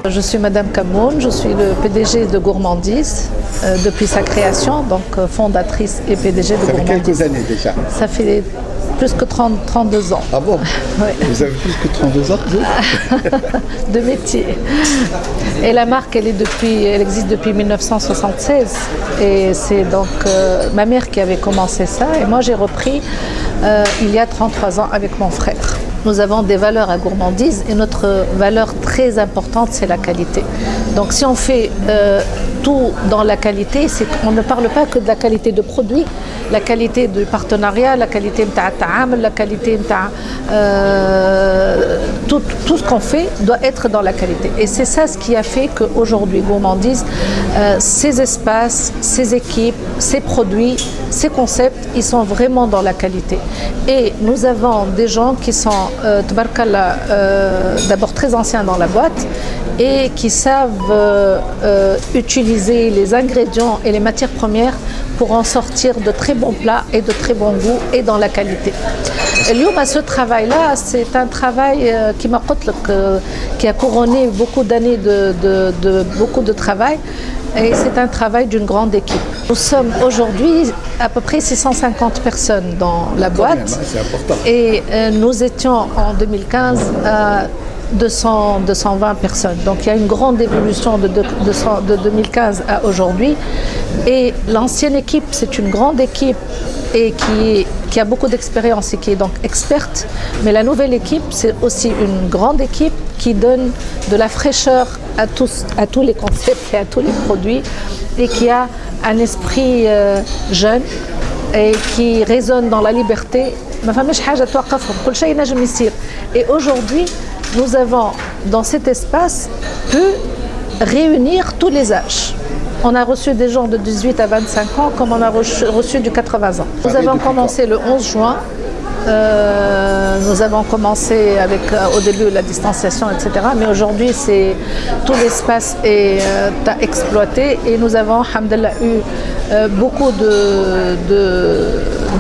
Je suis Madame Kamoun, je suis le PDG de Gourmandise depuis sa création, donc fondatrice et PDG de Gourmandise. Ça fait quelques années déjà? Ça fait plus que 32 ans. Ah bon? Oui. Vous avez plus que 32 ans, vous? De métier. Et la marque, elle existe depuis 1976. Et c'est donc ma mère qui avait commencé ça. Et moi, j'ai repris il y a 33 ans avec mon frère. Nous avons des valeurs à Gourmandise et notre valeur très importante, c'est la qualité. Donc si on fait tout dans la qualité, on ne parle pas que de la qualité de produit, la qualité du partenariat, la qualité de la qualité tout ce qu'on fait doit être dans la qualité. Et c'est ça ce qui a fait qu'aujourd'hui, Gourmandise, ces espaces, ces équipes, ces produits, ces concepts, ils sont vraiment dans la qualité. Et nous avons des gens qui sont d'abord très anciens dans la boîte et qui savent utiliser les ingrédients et les matières premières pour en sortir de très bons plats et de très bon goût et dans la qualité. Et ce travail-là, c'est un travail qui a couronné beaucoup d'années beaucoup de travail. Et c'est un travail d'une grande équipe. Nous sommes aujourd'hui à peu près 650 personnes dans la boîte. C'est important. Et nous étions en 2015 à 220 personnes. Donc il y a une grande évolution de 2015 à aujourd'hui. Et l'ancienne équipe, c'est une grande équipe et qui a beaucoup d'expérience et qui est donc experte. Mais la nouvelle équipe, c'est aussi une grande équipe qui donne de la fraîcheur à tous les concepts et à tous les produits et qui a un esprit jeune et qui résonne dans la liberté. Et aujourd'hui, nous avons dans cet espace pu réunir tous les âges. On a reçu des gens de 18 à 25 ans comme on a reçu du 80 ans. Nous avons commencé le 11 juin. Nous avons commencé avec au début la distanciation, etc. Mais aujourd'hui, tout l'espace est à exploiter et nous avons, alhamdoulilah, eu beaucoup de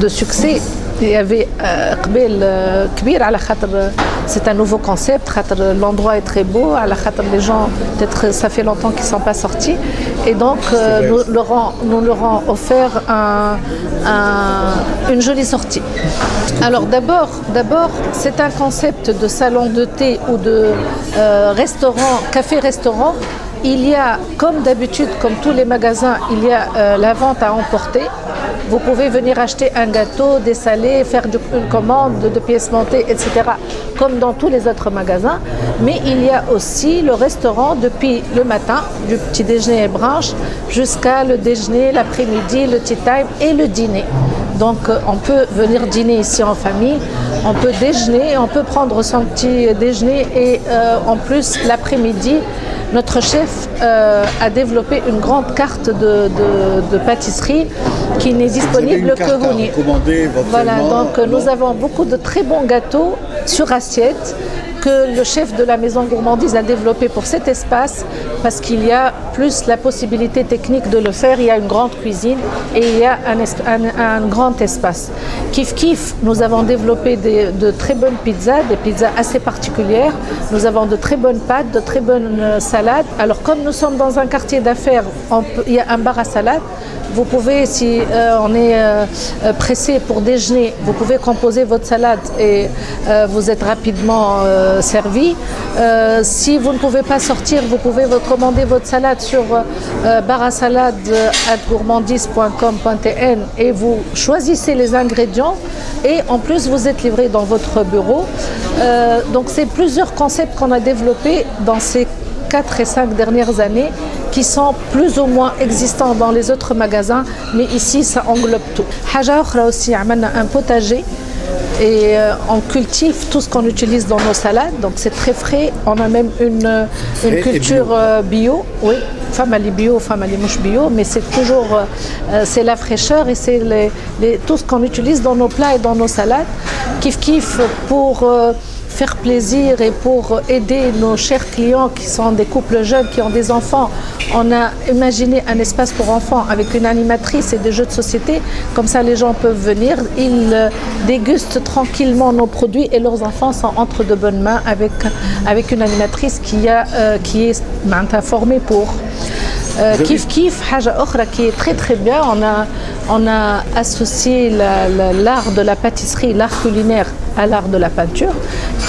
succès. Il y avait c'est un nouveau concept, l'endroit est très beau, les gens, peut-être ça fait longtemps qu'ils ne sont pas sortis et donc nous leur avons offert une jolie sortie. Alors d'abord, c'est un concept de salon de thé ou de restaurant, café-restaurant. Il y a, comme d'habitude, comme tous les magasins, il y a la vente à emporter. Vous pouvez venir acheter un gâteau, des salés, faire une commande de pièces montées, etc. comme dans tous les autres magasins. Mais il y a aussi le restaurant depuis le matin, du petit déjeuner et brunch, jusqu'à le déjeuner, l'après-midi, le tea time et le dîner. Donc on peut venir dîner ici en famille, on peut déjeuner, on peut prendre son petit déjeuner et en plus l'après-midi, notre chef a développé une grande carte de pâtisserie qui n'est disponible que Houni. Voilà, donc nous avons beaucoup de très bons gâteaux sur assiette que le chef de la maison Gourmandise a développé pour cet espace parce qu'il y a plus la possibilité technique de le faire. Il y a une grande cuisine et il y a un grand espace. Kif, nous avons développé de très bonnes pizzas, des pizzas assez particulières. Nous avons de très bonnes pâtes, de très bonnes salades. Alors comme nous sommes dans un quartier d'affaires, il y a un bar à salade. Vous pouvez, si on est pressé pour déjeuner, vous pouvez composer votre salade et vous êtes rapidement servi. Si vous ne pouvez pas sortir, vous pouvez commander votre salade sur barasalade@gourmandise.com.tn et vous choisissez les ingrédients et en plus vous êtes livré dans votre bureau. Donc c'est plusieurs concepts qu'on a développés dans ces 4 et 5 dernières années qui sont plus ou moins existants dans les autres magasins, mais ici ça englobe tout. Haja okhra aussi, on a un potager Et on cultive tout ce qu'on utilise dans nos salades, donc c'est très frais. On a même une culture bio, oui, femme à bio, femme à mouche bio, mais c'est toujours c'est la fraîcheur et c'est tout ce qu'on utilise dans nos plats et dans nos salades. Kiff pour faire plaisir et pour aider nos chers clients qui sont des couples jeunes, qui ont des enfants. On a imaginé un espace pour enfants avec une animatrice et des jeux de société. Comme ça, les gens peuvent venir, ils dégustent tranquillement nos produits et leurs enfants sont entre de bonnes mains avec une animatrice qui est formée pour. Kif, haja okhra qui est très très bien. On a associé l'art de la pâtisserie, l'art culinaire à l'art de la peinture.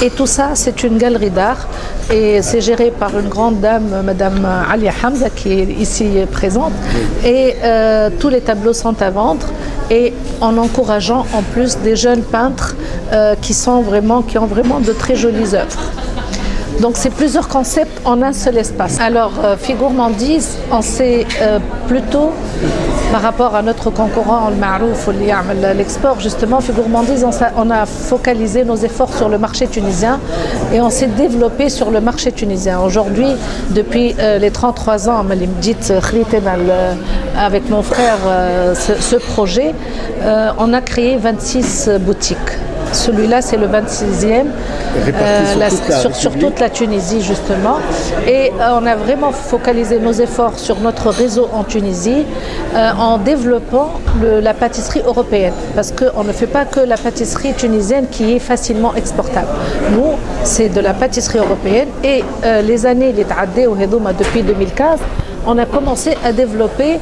Et tout ça, c'est une galerie d'art. Et c'est géré par une grande dame, Madame Alia Hamza, qui est ici présente. Et tous les tableaux sont à vendre. Et en encourageant en plus des jeunes peintres qui ont vraiment de très jolies œuvres. Donc c'est plusieurs concepts en un seul espace. Alors, Gourmandise, on sait plutôt, par rapport à notre concurrent, le Marouf, l'export, justement, Gourmandise, on a focalisé nos efforts sur le marché tunisien et on s'est développé sur le marché tunisien. Aujourd'hui, depuis les 33 ans, avec mon frère, ce projet, on a créé 26 boutiques. Celui-là, c'est le 26e, sur toute la Tunisie, justement. Et on a vraiment focalisé nos efforts sur notre réseau en Tunisie en développant la pâtisserie européenne. Parce qu'on ne fait pas que la pâtisserie tunisienne qui est facilement exportable. Nous, c'est de la pâtisserie européenne. Et les années, depuis 2015, on a commencé à développer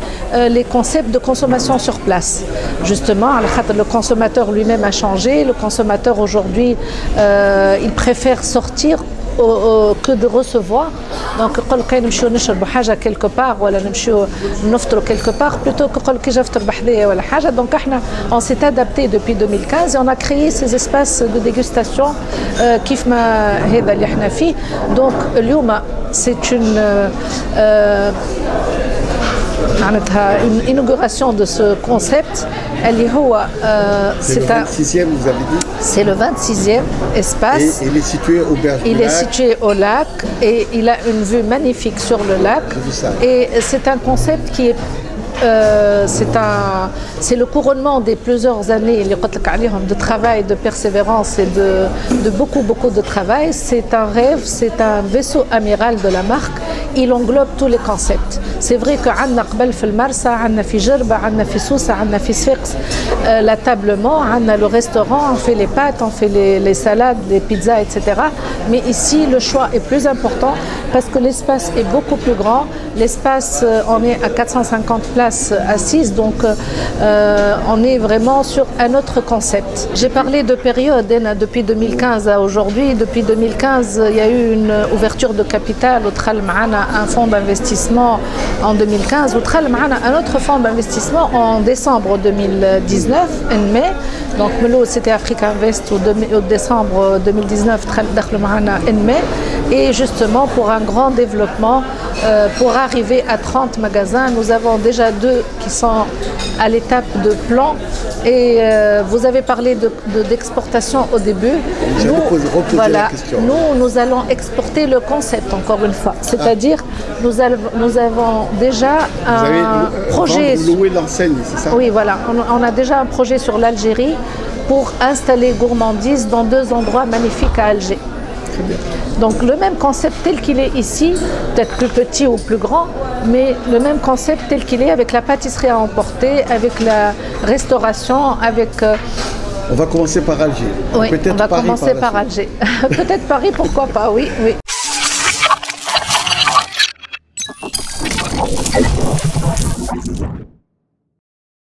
les concepts de consommation sur place. Justement, le consommateur lui-même a changé. Le consommateur aujourd'hui, il préfère sortir que de recevoir. Donc, quelque part, quelque part, plutôt que donc, on s'est adapté depuis 2015 et on a créé ces espaces de dégustation. Donc, c'est une inauguration de ce concept. C'est le 26e, vous avez dit? C'est le 26e espace. Et il est situé au berge du lac. Il est situé au lac et il a une vue magnifique sur le lac. Et c'est un concept qui est c'est le couronnement des plusieurs années de travail, de persévérance et de beaucoup de travail. C'est un rêve, c'est un vaisseau amiral de la marque. Il englobe tous les concepts. C'est vrai que عندنا قبل في المرسى عندنا في جربة عندنا في سوسة عندنا في صفاقس l'atablement, عندنا le restaurant, on fait les pâtes, on fait les salades, les pizzas, etc. Mais ici, le choix est plus important parce que l'espace est beaucoup plus grand. L'espace, on est à 450 places assises, donc on est vraiment sur un autre concept. J'ai parlé de période depuis 2015 à aujourd'hui. Depuis 2015, il y a eu une ouverture de capital au Tral Maana, un fonds d'investissement en 2015, au Tral Maana, un autre fonds d'investissement en décembre 2019, en mai. Donc, c'était Africa Invest au décembre 2019, Tral Maana en mai. Et justement, pour un grand développement, pour arriver à 30 magasins, nous avons déjà 2 qui sont à l'étape de plan. Et vous avez parlé d'exportation au début. Nous allons exporter le concept, encore une fois. C'est-à-dire, nous avons déjà un projet. Vous louez l'enseigne, c'est ça? Oui, voilà. On a déjà un projet sur l'Algérie pour installer Gourmandise dans 2 endroits magnifiques à Alger. Très bien. Donc le même concept tel qu'il est ici, peut-être plus petit ou plus grand, mais le même concept tel qu'il est avec la pâtisserie à emporter, avec la restauration, avec... On va commencer par Alger. Oui, on va commencer par Alger. Peut-être Paris, pourquoi pas, oui, oui.